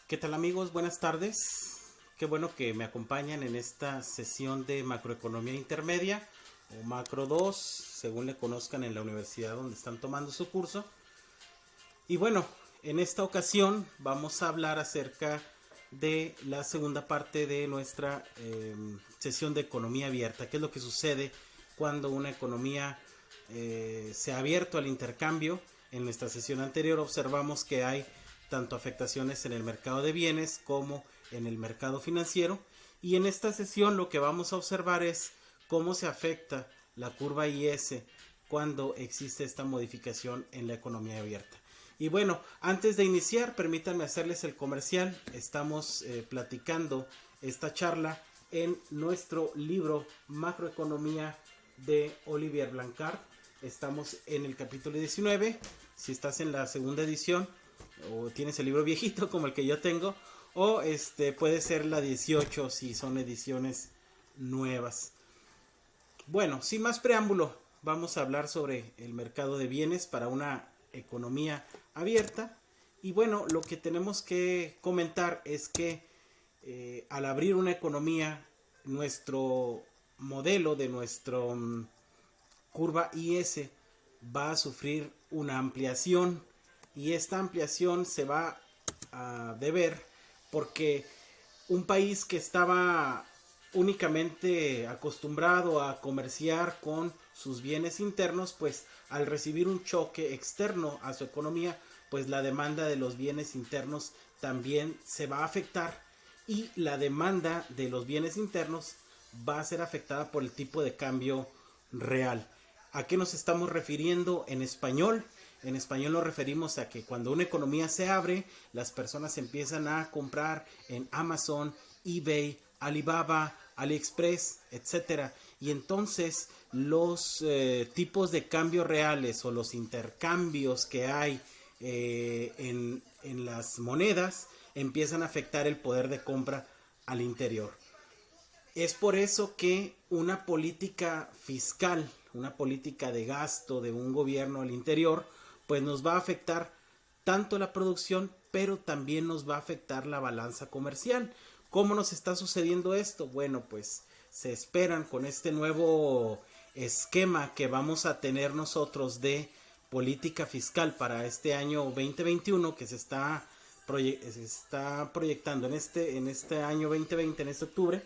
¿Qué tal amigos? Buenas tardes. Qué bueno que me acompañan en esta sesión de macroeconomía intermedia o macro 2, según le conozcan en la universidad donde están tomando su curso. Y bueno, en esta ocasión vamos a hablar acerca de la segunda parte de nuestra sesión de economía abierta. ¿Qué es lo que sucede cuando una economía se ha abierto al intercambio? En nuestra sesión anterior observamos que hay tanto afectaciones en el mercado de bienes como en el mercado financiero, y en esta sesión lo que vamos a observar es cómo se afecta la curva IS cuando existe esta modificación en la economía abierta. Y bueno, antes de iniciar, permítanme hacerles el comercial. Estamos platicando esta charla en nuestro libro Macroeconomía de Olivier Blanchard. Estamos en el capítulo 19. Si estás en la segunda edición o tienes el libro viejito como el que yo tengo, o puede ser la 18 si son ediciones nuevas. Bueno, sin más preámbulo, vamos a hablar sobre el mercado de bienes para una economía abierta. Y bueno, lo que tenemos que comentar es que al abrir una economía, nuestro modelo de nuestro curva IS va a sufrir una ampliación, y esta ampliación se va a deber porque un país que estaba únicamente acostumbrado a comerciar con sus bienes internos, pues al recibir un choque externo a su economía, pues la demanda de los bienes internos también se va a afectar, y la demanda de los bienes internos va a ser afectada por el tipo de cambio real. ¿A qué nos estamos refiriendo en español? En español nos referimos a que cuando una economía se abre, las personas empiezan a comprar en Amazon, eBay, Alibaba, AliExpress, etcétera. Y entonces los tipos de cambio reales o los intercambios que hay en las monedas empiezan a afectar el poder de compra al interior. Es por eso que una política fiscal, una política de gasto de un gobierno al interior, pues nos va a afectar tanto la producción, pero también nos va a afectar la balanza comercial. ¿Cómo nos está sucediendo esto? Bueno, pues se esperan con este nuevo esquema que vamos a tener nosotros de política fiscal para este año 2021, que se está proyectando en este año 2020, en este octubre.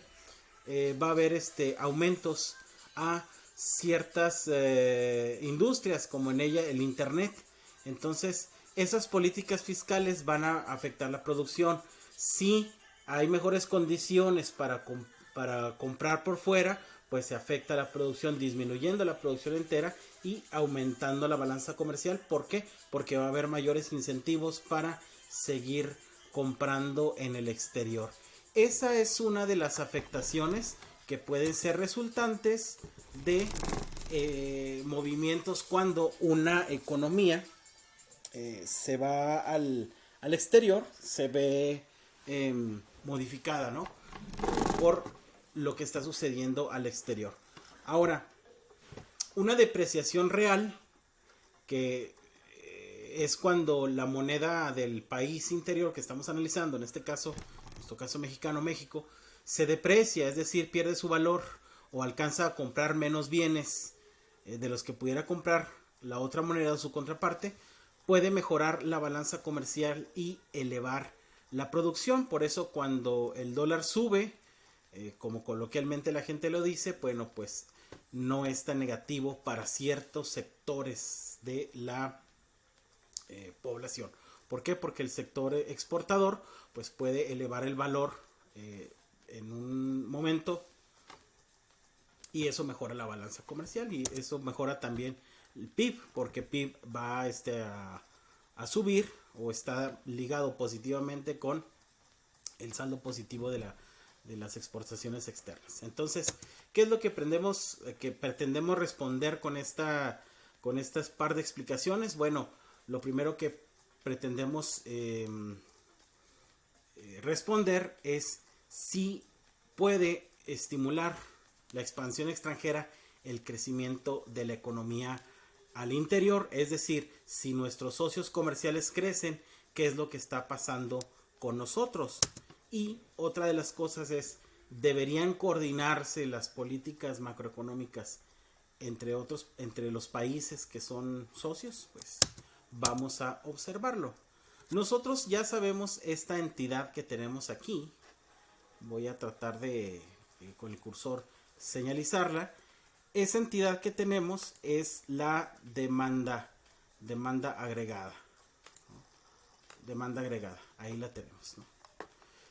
Va a haber aumentos a ciertas industrias, como en ella el internet. Entonces esas políticas fiscales van a afectar la producción. Si hay mejores condiciones para comprar por fuera, pues se afecta la producción, disminuyendo la producción entera y aumentando la balanza comercial. ¿Por qué? Porque va a haber mayores incentivos para seguir comprando en el exterior. Esa es una de las afectaciones que pueden ser resultantes de movimientos cuando una economía se va al exterior, se ve modificada, ¿no? Por lo que está sucediendo al exterior. Ahora, una depreciación real, que es cuando la moneda del país interior que estamos analizando, en este caso, nuestro caso mexicano, México, se deprecia, es decir, pierde su valor o alcanza a comprar menos bienes de los que pudiera comprar la otra moneda o su contraparte, puede mejorar la balanza comercial y elevar la producción. Por eso cuando el dólar sube, como coloquialmente la gente lo dice, bueno, pues no es tan negativo para ciertos sectores de la población. ¿Por qué? Porque el sector exportador pues puede elevar el valor en un momento, y eso mejora la balanza comercial, y eso mejora también el PIB, porque PIB va a subir o está ligado positivamente con el saldo positivo de las exportaciones externas. Entonces, ¿qué es lo que pretendemos responder con estas par de explicaciones? Bueno, lo primero que pretendemos responder es si puede estimular la expansión extranjera el crecimiento de la economía al interior, es decir, si nuestros socios comerciales crecen, ¿qué es lo que está pasando con nosotros. Y otra de las cosas es, deberían coordinarse las políticas macroeconómicas entre los países que son socios. Pues vamos a observarlo. Nosotros ya sabemos esta entidad que tenemos aquí. Voy a tratar de, con el cursor, señalizarla. Esa entidad que tenemos es la demanda agregada. Demanda agregada, ahí la tenemos, ¿no?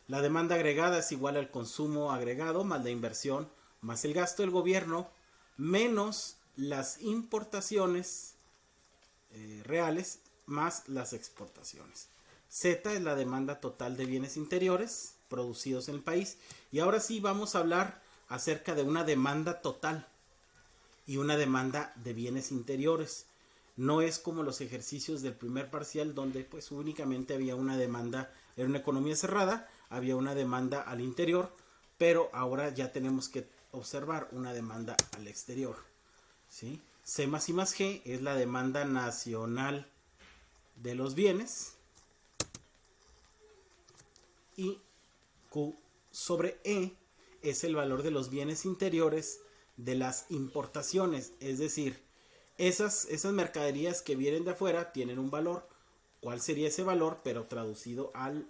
La demanda agregada es igual al consumo agregado más la inversión más el gasto del gobierno menos las importaciones reales más las exportaciones. Z es la demanda total de bienes interiores producidos en el país. Y ahora sí vamos a hablar acerca de una demanda total y una demanda de bienes interiores. No es como los ejercicios del primer parcial donde pues únicamente había una demanda, era una economía cerrada, había una demanda al interior, pero ahora ya tenemos que observar una demanda al exterior, ¿sí? C más I más G es la demanda nacional de los bienes y Q sobre E es el valor de los bienes interiores de las importaciones, es decir, esas mercaderías que vienen de afuera tienen un valor. ¿Cuál sería ese valor? Pero traducido al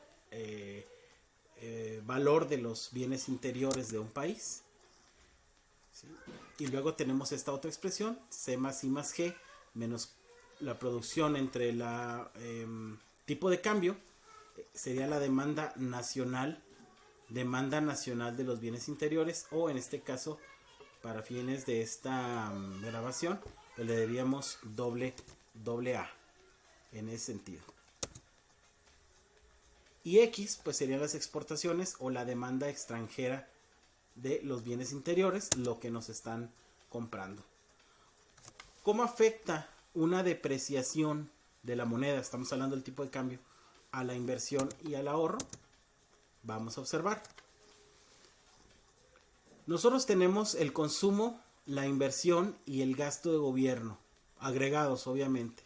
valor de los bienes interiores de un país. ¿Sí? Y luego tenemos esta otra expresión, C más I más G, menos la producción entre la tipo de cambio, sería la demanda nacional de los bienes interiores, o en este caso, para fines de esta grabación, le daríamos doble A en ese sentido. Y X pues serían las exportaciones o la demanda extranjera de los bienes interiores, lo que nos están comprando. ¿Cómo afecta una depreciación de la moneda? Estamos hablando del tipo de cambio a la inversión y al ahorro. Vamos a observar. Nosotros tenemos el consumo, la inversión y el gasto de gobierno, agregados obviamente,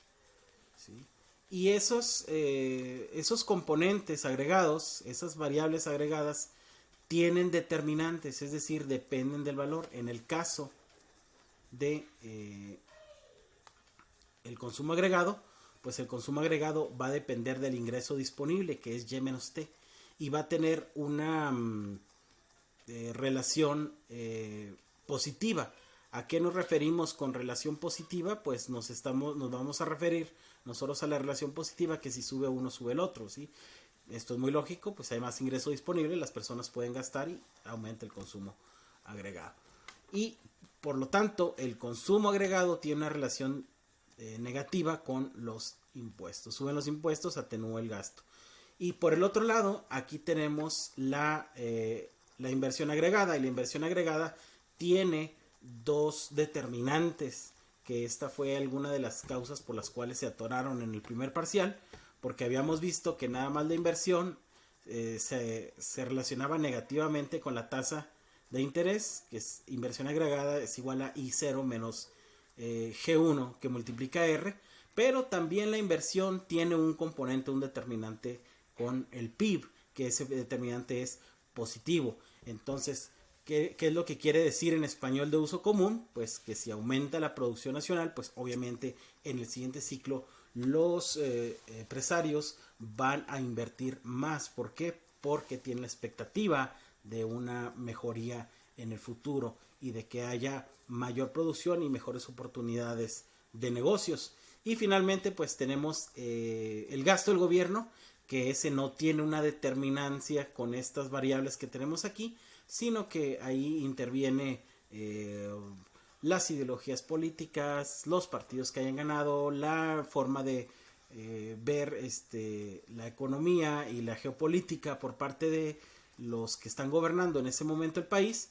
¿sí? Y esos componentes agregados, esas variables agregadas, tienen determinantes, es decir, dependen del valor. En el caso de el consumo agregado, pues el consumo agregado va a depender del ingreso disponible, que es Y menos T, y va a tener una relación positiva. ¿A qué nos referimos con relación positiva? Pues nos vamos a referir nosotros a la relación positiva, que si sube uno sube el otro, ¿sí? Esto es muy lógico, pues hay más ingreso disponible, las personas pueden gastar y aumenta el consumo agregado. Y por lo tanto, el consumo agregado tiene una relación negativa con los impuestos. Suben los impuestos, atenúa el gasto. Y por el otro lado, aquí tenemos la inversión agregada, y la inversión agregada tiene dos determinantes, que esta fue alguna de las causas por las cuales se atoraron en el primer parcial, porque habíamos visto que nada más la inversión se relacionaba negativamente con la tasa de interés, que es inversión agregada es igual a I0 menos G1 que multiplica R, pero también la inversión tiene un componente, un determinante con el PIB, que ese determinante es positivo. Entonces, ¿qué es lo que quiere decir en español de uso común? Pues que si aumenta la producción nacional, pues obviamente en el siguiente ciclo los empresarios van a invertir más. ¿Por qué? Porque tienen la expectativa de una mejoría en el futuro y de que haya mayor producción y mejores oportunidades de negocios. Y finalmente pues tenemos el gasto del gobierno, que ese no tiene una determinancia con estas variables que tenemos aquí, sino que ahí interviene las ideologías políticas, los partidos que hayan ganado, la forma de ver la economía y la geopolítica por parte de los que están gobernando en ese momento el país.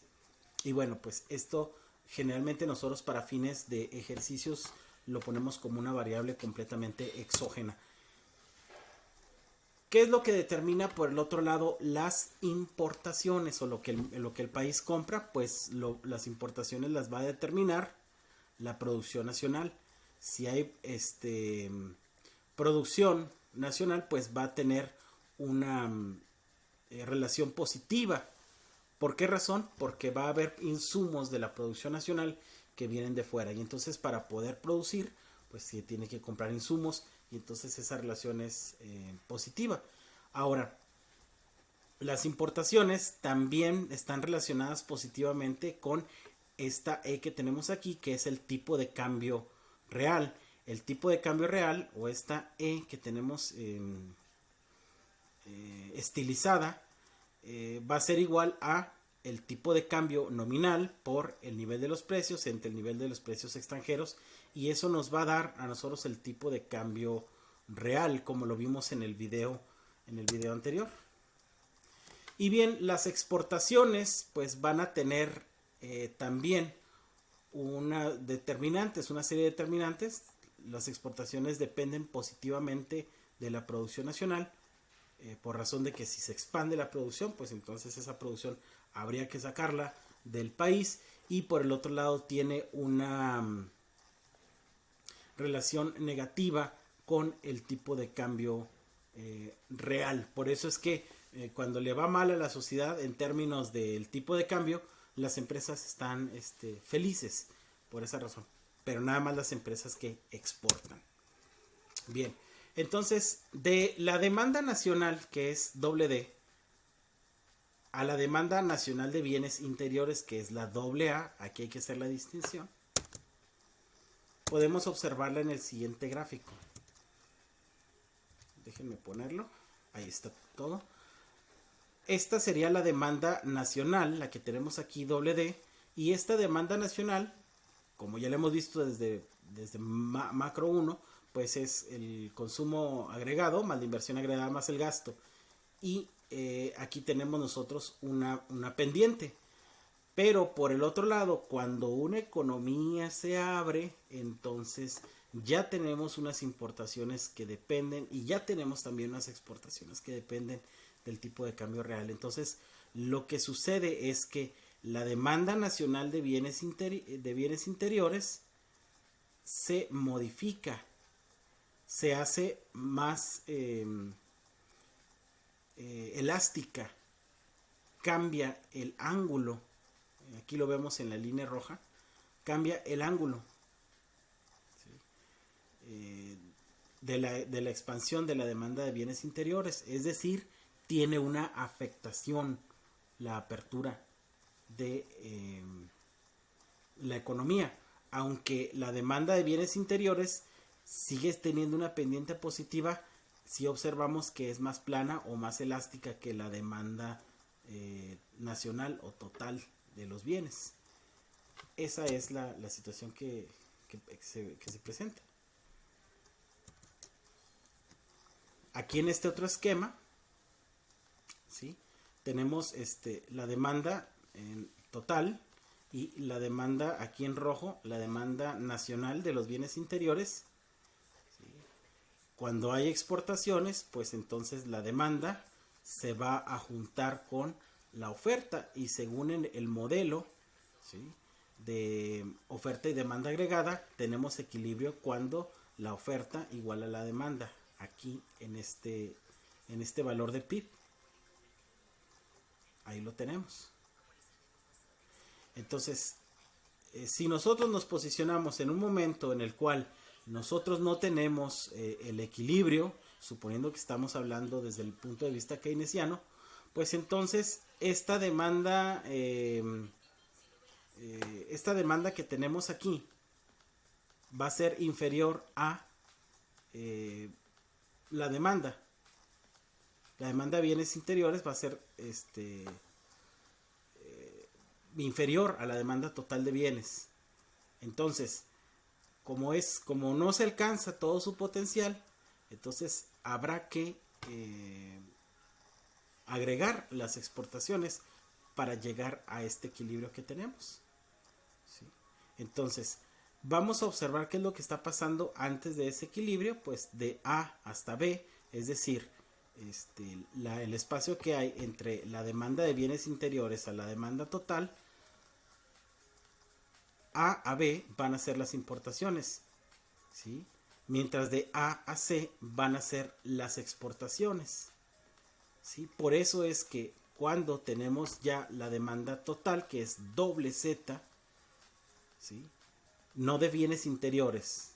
Y bueno, pues esto generalmente nosotros para fines de ejercicios lo ponemos como una variable completamente exógena. ¿Qué es lo que determina por el otro lado las importaciones o lo que el país compra? Pues las importaciones las va a determinar la producción nacional. Si hay producción nacional, pues va a tener una relación positiva. ¿Por qué razón? Porque va a haber insumos de la producción nacional que vienen de fuera, y entonces para poder producir pues se tiene que comprar insumos, y entonces esa relación es positiva. Ahora, las importaciones también están relacionadas positivamente con esta E que tenemos aquí, que es el tipo de cambio real. El tipo de cambio real, o esta E que tenemos estilizada, va a ser igual a el tipo de cambio nominal por el nivel de los precios entre el nivel de los precios extranjeros, y eso nos va a dar a nosotros el tipo de cambio real, como lo vimos en el video anterior. Y bien, las exportaciones pues van a tener también una serie de determinantes. Las exportaciones dependen positivamente de la producción nacional, por razón de que si se expande la producción, pues entonces esa producción habría que sacarla del país, y por el otro lado tiene una relación negativa con el tipo de cambio real. Por eso es que cuando le va mal a la sociedad en términos del tipo de cambio, las empresas están felices por esa razón, pero nada más las empresas que exportan. Bien, entonces de la demanda nacional, que es doble D, a la demanda nacional de bienes interiores, que es la doble A, aquí hay que hacer la distinción, podemos observarla en el siguiente gráfico. Déjenme ponerlo, ahí está todo. Esta sería la demanda nacional, la que tenemos aquí, doble D, y esta demanda nacional, como ya lo hemos visto desde macro 1, pues es el consumo agregado más la inversión agregada más el gasto. Y aquí tenemos nosotros una pendiente. Pero por el otro lado, cuando una economía se abre, entonces ya tenemos unas importaciones que dependen, y ya tenemos también unas exportaciones que dependen del tipo de cambio real. Entonces, lo que sucede es que la demanda nacional de bienes interiores se modifica, se hace más elástica, cambia el ángulo. Aquí lo vemos en la línea roja, cambia el ángulo, ¿sí? de la expansión de la demanda de bienes interiores, es decir, tiene una afectación la apertura de la economía, aunque la demanda de bienes interiores sigue teniendo una pendiente positiva. Si observamos que es más plana o más elástica que la demanda nacional o total de los bienes. Esa es la situación que se presenta. Aquí en este otro esquema, ¿sí?, tenemos la demanda en total y la demanda aquí en rojo, la demanda nacional de los bienes interiores. ¿Sí? Cuando hay exportaciones, pues entonces la demanda se va a juntar con la oferta, y según el modelo, ¿sí?, de oferta y demanda agregada, tenemos equilibrio cuando la oferta iguala a la demanda, aquí en este valor de PIB. Ahí lo tenemos. Entonces, si nosotros nos posicionamos en un momento en el cual nosotros no tenemos el equilibrio, suponiendo que estamos hablando desde el punto de vista keynesiano, pues entonces esta demanda que tenemos aquí va a ser inferior a la demanda. La demanda de bienes interiores va a ser inferior a la demanda total de bienes. Entonces, como no se alcanza todo su potencial, entonces habrá que agregar las exportaciones para llegar a este equilibrio que tenemos. ¿Sí? Entonces, vamos a observar qué es lo que está pasando antes de ese equilibrio, pues de A hasta B, es decir, el espacio que hay entre la demanda de bienes interiores a la demanda total. A B van a ser las importaciones, ¿sí?, mientras de A a C van a ser las exportaciones. ¿sí? Por eso es que cuando tenemos ya la demanda total, que es doble Z, ¿sí? No de bienes interiores,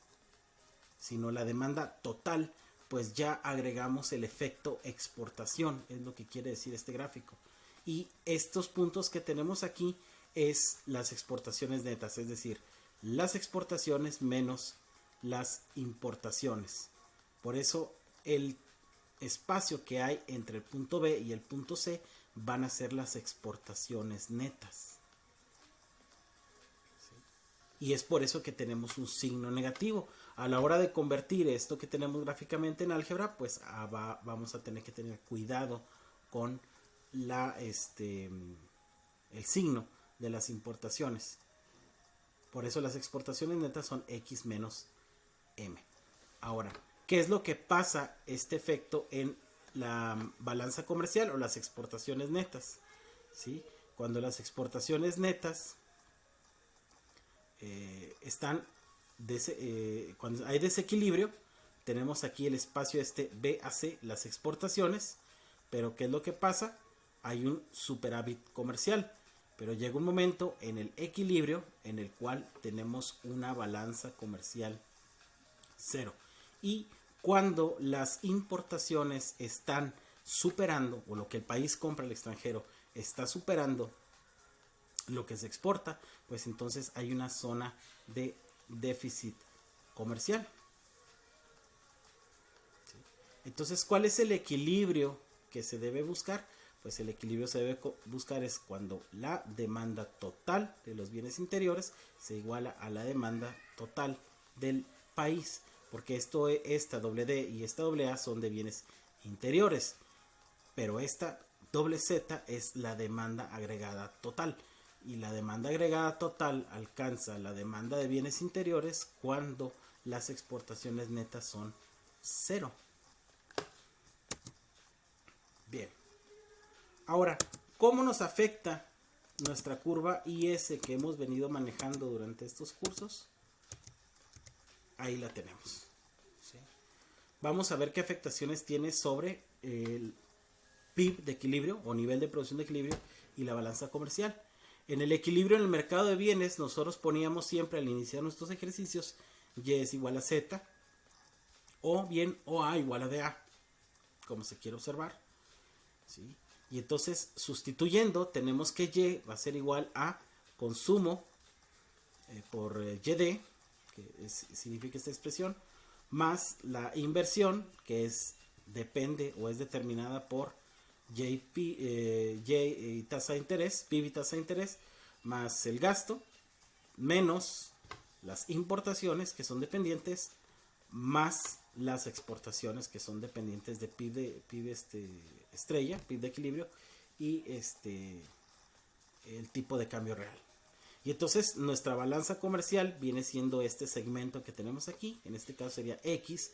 sino la demanda total, pues ya agregamos el efecto exportación, es lo que quiere decir este gráfico. Y estos puntos que tenemos aquí es las exportaciones netas, es decir, las exportaciones menos las importaciones. Por eso el espacio que hay entre el punto B y el punto C van a ser las exportaciones netas. Y es por eso que tenemos un signo negativo. A la hora de convertir esto que tenemos gráficamente en álgebra, pues vamos a tener que tener cuidado con el signo de las importaciones. Por eso las exportaciones netas son X menos M. Ahora, ¿qué es lo que pasa este efecto en la balanza comercial o las exportaciones netas? ¿Sí? Cuando las exportaciones netas cuando hay desequilibrio, tenemos aquí el espacio B a C, las exportaciones, pero ¿qué es lo que pasa? Hay un superávit comercial, pero llega un momento en el equilibrio en el cual tenemos una balanza comercial cero. Y cuando las importaciones están superando, o lo que el país compra al extranjero está superando lo que se exporta, pues entonces hay una zona de déficit comercial. ¿Sí? Entonces, ¿cuál es el equilibrio que se debe buscar? Pues el equilibrio se debe buscar es cuando la demanda total de los bienes interiores se iguala a la demanda total del país, porque esta doble D y esta doble A son de bienes interiores, pero esta doble Z es la demanda agregada total. Y la demanda agregada total alcanza la demanda de bienes interiores cuando las exportaciones netas son cero. Bien. Ahora, ¿cómo nos afecta nuestra curva IS que hemos venido manejando durante estos cursos? Ahí la tenemos. ¿Sí? Vamos a ver qué afectaciones tiene sobre el PIB de equilibrio o nivel de producción de equilibrio y la balanza comercial. En el equilibrio en el mercado de bienes, nosotros poníamos siempre al iniciar nuestros ejercicios Y es igual a Z, o bien OA igual a DA, como se quiere observar. ¿Sí? Y entonces, sustituyendo, tenemos que Y va a ser igual a consumo por YD, que significa esta expresión, más la inversión, que depende o es determinada por Y tasa de interés, PIB y tasa de interés, más el gasto, menos las importaciones que son dependientes, más las exportaciones que son dependientes de PIB estrella, PIB de equilibrio y el tipo de cambio real. Y entonces nuestra balanza comercial viene siendo este segmento que tenemos aquí, en este caso sería X,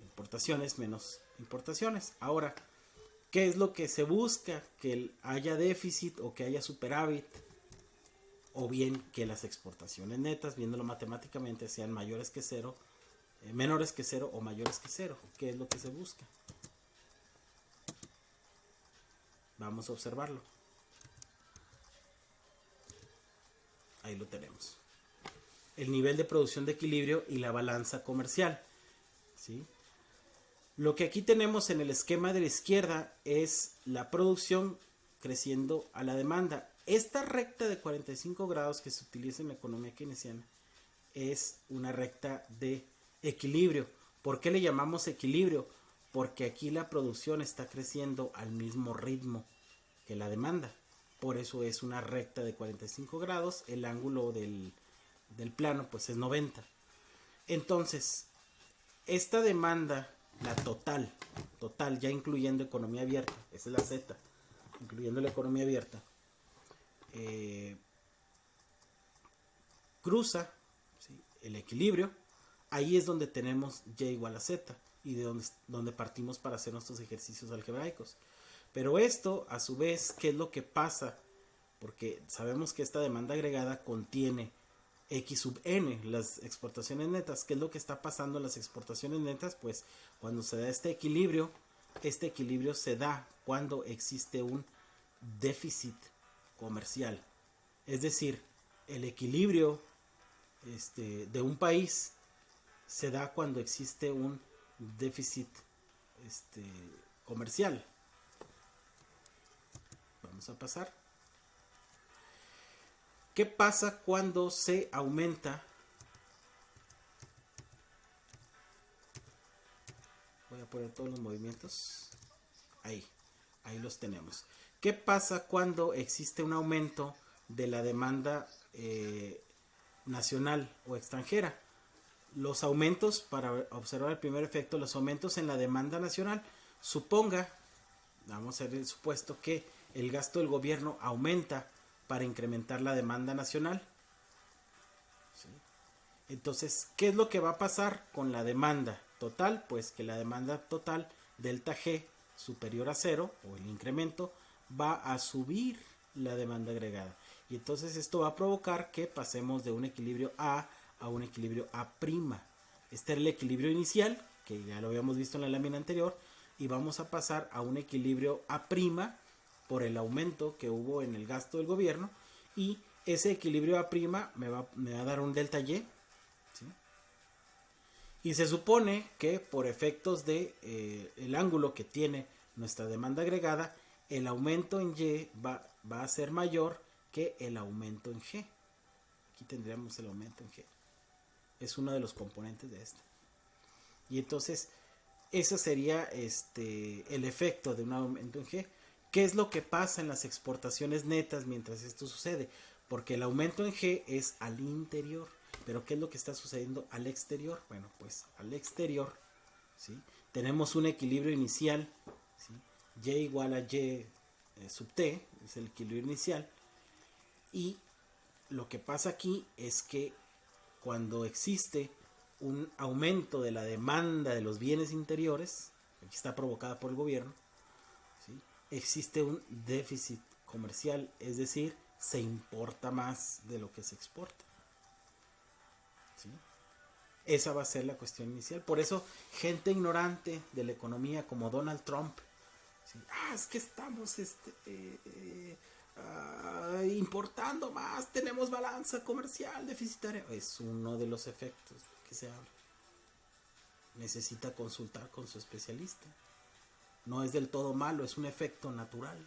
importaciones menos importaciones. Ahora, ¿qué es lo que se busca? Que haya déficit o que haya superávit, o bien que las exportaciones netas, viéndolo matemáticamente, sean mayores que cero, menores que cero o mayores que cero. ¿Qué es lo que se busca? Vamos a observarlo. Ahí lo tenemos. El nivel de producción de equilibrio y la balanza comercial. ¿Sí? Lo que aquí tenemos en el esquema de la izquierda es la producción creciendo a la demanda. Esta recta de 45 grados que se utiliza en la economía keynesiana es una recta de equilibrio. ¿Por qué le llamamos equilibrio? Porque aquí la producción está creciendo al mismo ritmo que la demanda. Por eso es una recta de 45 grados. El ángulo del plano pues es 90. Entonces, esta demanda, la total ya incluyendo economía abierta, esa es la Z, incluyendo la economía abierta, cruza, ¿sí?, el equilibrio. Ahí es donde tenemos Y igual a Z y de donde partimos para hacer nuestros ejercicios algebraicos. Pero esto, a su vez, ¿qué es lo que pasa? Porque sabemos que esta demanda agregada contiene X sub N, las exportaciones netas. ¿Qué es lo que está pasando en las exportaciones netas? Pues cuando se da este equilibrio, Este equilibrio se da cuando existe un déficit comercial. Es decir, el equilibrio de un país se da cuando existe un déficit comercial. Vamos a pasar. ¿Qué pasa cuando se aumenta? Voy a poner todos los movimientos. Ahí los tenemos. ¿Qué pasa cuando existe un aumento de la demanda nacional o extranjera? Los aumentos, para observar el primer efecto, los aumentos en la demanda nacional, suponga, vamos a hacer el supuesto que el gasto del gobierno aumenta para incrementar la demanda nacional. ¿Sí? Entonces, ¿qué es lo que va a pasar con la demanda total? Pues que la demanda total delta G superior a 0, o el incremento, va a subir la demanda agregada. Y entonces esto va a provocar que pasemos de un equilibrio A a un equilibrio A'. Este era el equilibrio inicial, que ya lo habíamos visto en la lámina anterior, y vamos a pasar a un equilibrio A' por el aumento que hubo en el gasto del gobierno, y ese equilibrio A' me va a dar un delta Y, ¿sí? Y se supone que por efectos de el ángulo que tiene nuestra demanda agregada, el aumento en Y va a ser mayor que el aumento en G. Aquí tendríamos el aumento en G. Es uno de los componentes de esto. Y entonces, ese sería el efecto de un aumento en G. ¿Qué es lo que pasa en las exportaciones netas mientras esto sucede? Porque el aumento en G es al interior. Pero ¿qué es lo que está sucediendo al exterior? Bueno, pues al exterior, ¿sí?, tenemos un equilibrio inicial, ¿sí? Y igual a Y sub T, es el equilibrio inicial. Y lo que pasa aquí es que cuando existe un aumento de la demanda de los bienes interiores, que está provocada por el gobierno, ¿sí?, existe un déficit comercial, es decir, se importa más de lo que se exporta. ¿Sí? Esa va a ser la cuestión inicial. Por eso, gente ignorante de la economía como Donald Trump, ¿sí?, es que estamos importando más, tenemos balanza comercial deficitaria. Es uno de los efectos que se habla. Necesita consultar con su especialista. No es del todo malo, es un efecto natural.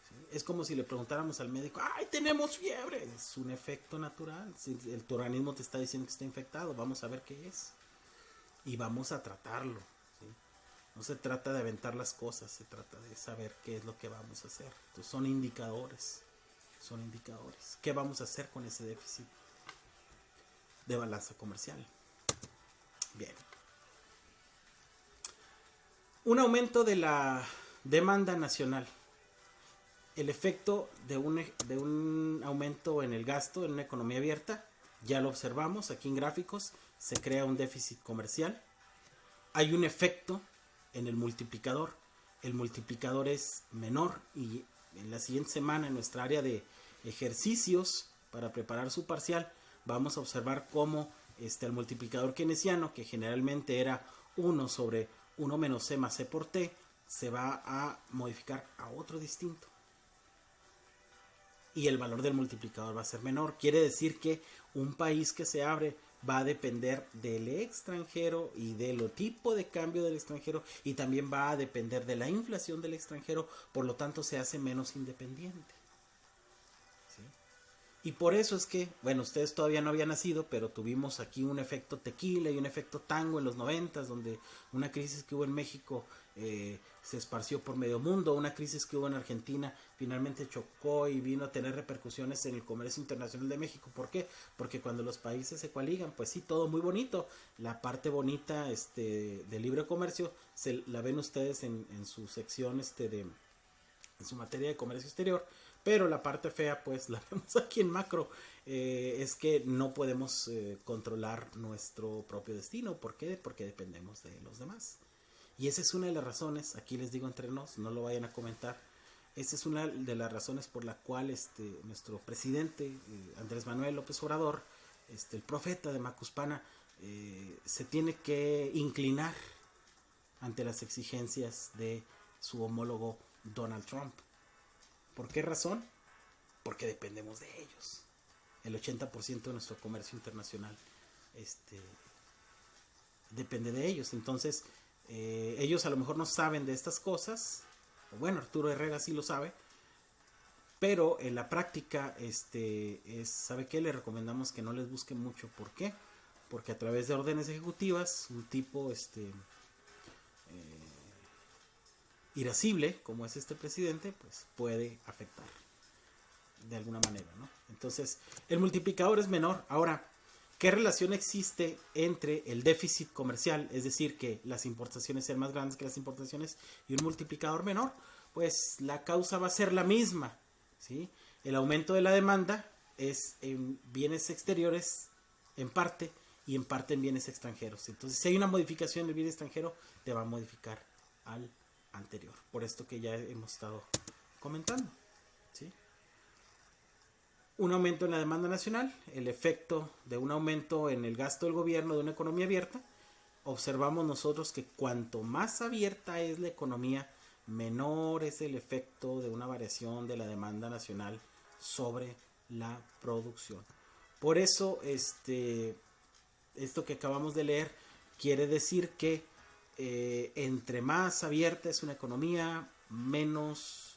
¿Sí? Es como si le preguntáramos al médico, ¡ay, tenemos fiebre! Es un efecto natural. Si tu organismo te está diciendo que está infectado, vamos a ver qué es. Y vamos a tratarlo. ¿Sí? No se trata de aventar las cosas, se trata de saber qué es lo que vamos a hacer. Entonces son indicadores. ¿Qué vamos a hacer con ese déficit de balanza comercial? Bien. Un aumento de la demanda nacional. El efecto de un aumento en el gasto en una economía abierta, ya lo observamos aquí en gráficos, se crea un déficit comercial. Hay un efecto en el multiplicador. El multiplicador es menor, y en la siguiente semana en nuestra área de ejercicios para preparar su parcial vamos a observar cómo el multiplicador keynesiano, que generalmente era 1 sobre 1 menos C más C por T, se va a modificar a otro distinto. Y el valor del multiplicador va a ser menor. Quiere decir que un país que se abre va a depender del extranjero y del tipo de cambio del extranjero, y también va a depender de la inflación del extranjero, por lo tanto se hace menos independiente. ¿Sí? Y por eso es que, bueno, ustedes todavía no habían nacido, pero tuvimos aquí un efecto tequila y un efecto tango en los 90, donde una crisis que hubo en México se esparció por medio mundo, una crisis que hubo en Argentina finalmente chocó y vino a tener repercusiones en el comercio internacional de México. ¿Por qué? Porque cuando los países se coaligan, pues sí, todo muy bonito. La parte bonita de libre comercio la ven ustedes en su sección en su materia de comercio exterior, pero la parte fea pues la vemos aquí en macro. Es que no podemos controlar nuestro propio destino. ¿Por qué? Porque dependemos de los demás. Y esa es una de las razones, aquí les digo entre nos, no lo vayan a comentar, esa es una de las razones por la cual nuestro presidente Andrés Manuel López Obrador, el profeta de Macuspana, se tiene que inclinar ante las exigencias de su homólogo Donald Trump. ¿Por qué razón? Porque dependemos de ellos. El 80% de nuestro comercio internacional depende de ellos. Entonces, ellos a lo mejor no saben de estas cosas. Bueno, Arturo Herrera sí lo sabe. Pero en la práctica, ¿sabe qué? Le recomendamos que no les busquen mucho. ¿Por qué? Porque a través de órdenes ejecutivas, un tipo irascible, como es este presidente, pues puede afectar de alguna manera, ¿no? Entonces, el multiplicador es menor. Ahora, ¿qué relación existe entre el déficit comercial, es decir, que las importaciones sean más grandes que las importaciones, y un multiplicador menor? Pues la causa va a ser la misma, ¿sí? El aumento de la demanda es en bienes exteriores en parte y en parte en bienes extranjeros. Entonces, si hay una modificación del bien extranjero, te va a modificar al anterior. Por esto que ya hemos estado comentando, ¿sí? Un aumento en la demanda nacional, el efecto de un aumento en el gasto del gobierno de una economía abierta. Observamos nosotros que cuanto más abierta es la economía, menor es el efecto de una variación de la demanda nacional sobre la producción. Por eso, esto que acabamos de leer quiere decir que entre más abierta es una economía, menos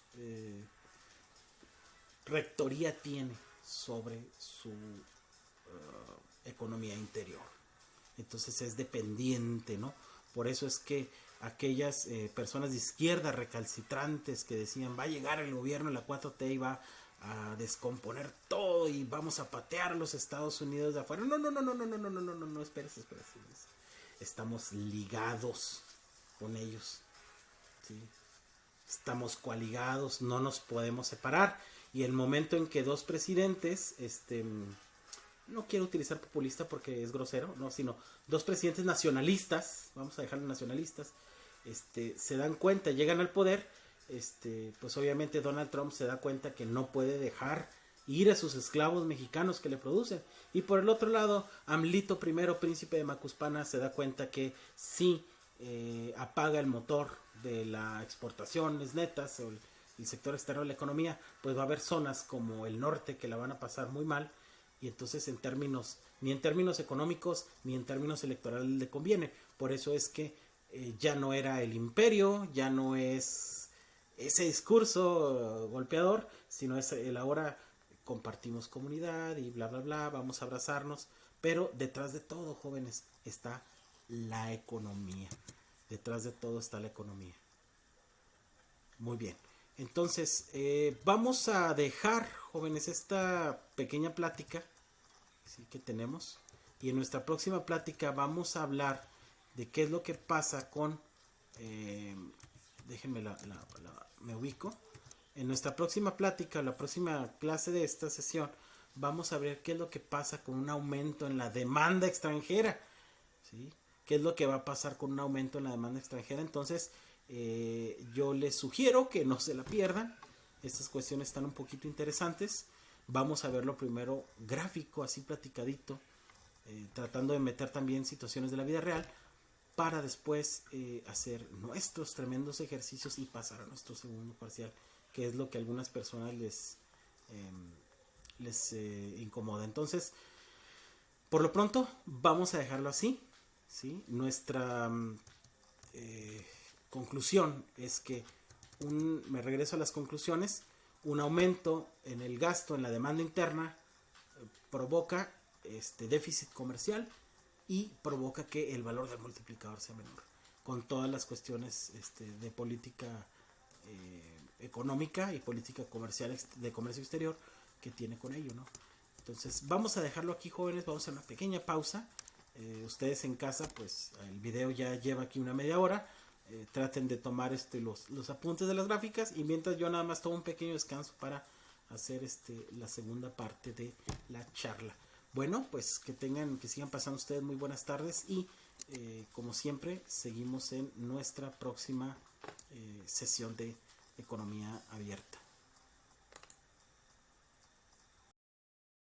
rectoría tiene sobre su economía interior. Entonces es dependiente, ¿no? Por eso es que aquellas personas de izquierda recalcitrantes que decían va a llegar el gobierno de la 4T y va a descomponer todo y vamos a patear a los Estados Unidos de afuera. No, espérese. Estamos ligados con ellos, ¿sí? Estamos coaligados, no nos podemos separar. Y el momento en que dos presidentes, no quiero utilizar populista porque es grosero, no, sino dos presidentes nacionalistas, vamos a dejarlo nacionalistas, se dan cuenta, llegan al poder, pues obviamente Donald Trump se da cuenta que no puede dejar ir a sus esclavos mexicanos que le producen. Y por el otro lado, AMLito I, príncipe de Macuspana, se da cuenta que si apaga el motor de las exportaciones netas o el sector externo de la economía, pues va a haber zonas como el norte que la van a pasar muy mal, y entonces ni en términos económicos ni en términos electorales le conviene. Por eso es que ya no era el imperio, ya no es ese discurso golpeador, sino es el ahora compartimos comunidad y bla bla bla, vamos a abrazarnos, pero detrás de todo, jóvenes, está la economía. Detrás de todo está la economía. Muy bien. Entonces, vamos a dejar, jóvenes, esta pequeña plática, ¿sí?, que tenemos. Y en nuestra próxima plática vamos a hablar de qué es lo que pasa con... déjenme me ubico. En nuestra próxima plática, la próxima clase de esta sesión, vamos a ver qué es lo que pasa con un aumento en la demanda extranjera, ¿sí? ¿Qué es lo que va a pasar con un aumento en la demanda extranjera? Entonces, yo les sugiero que no se la pierdan. Estas cuestiones están un poquito interesantes. Vamos a verlo primero gráfico, así platicadito, tratando de meter también situaciones de la vida real, para después hacer nuestros tremendos ejercicios y pasar a nuestro segundo parcial, que es lo que a algunas personas les incomoda. Entonces, por lo pronto, vamos a dejarlo así, ¿sí? Nuestra conclusión es que, me regreso a las conclusiones, un aumento en el gasto, en la demanda interna, provoca déficit comercial y provoca que el valor del multiplicador sea menor, con todas las cuestiones de política económica y política comercial de comercio exterior que tiene con ello, ¿no? Entonces vamos a dejarlo aquí, jóvenes, vamos a hacer una pequeña pausa. Ustedes en casa, pues el video ya lleva aquí una media hora. Traten de tomar los apuntes de las gráficas, y mientras yo nada más tomo un pequeño descanso para hacer la segunda parte de la charla. Bueno, pues que sigan pasando ustedes muy buenas tardes, y como siempre seguimos en nuestra próxima sesión de economía abierta.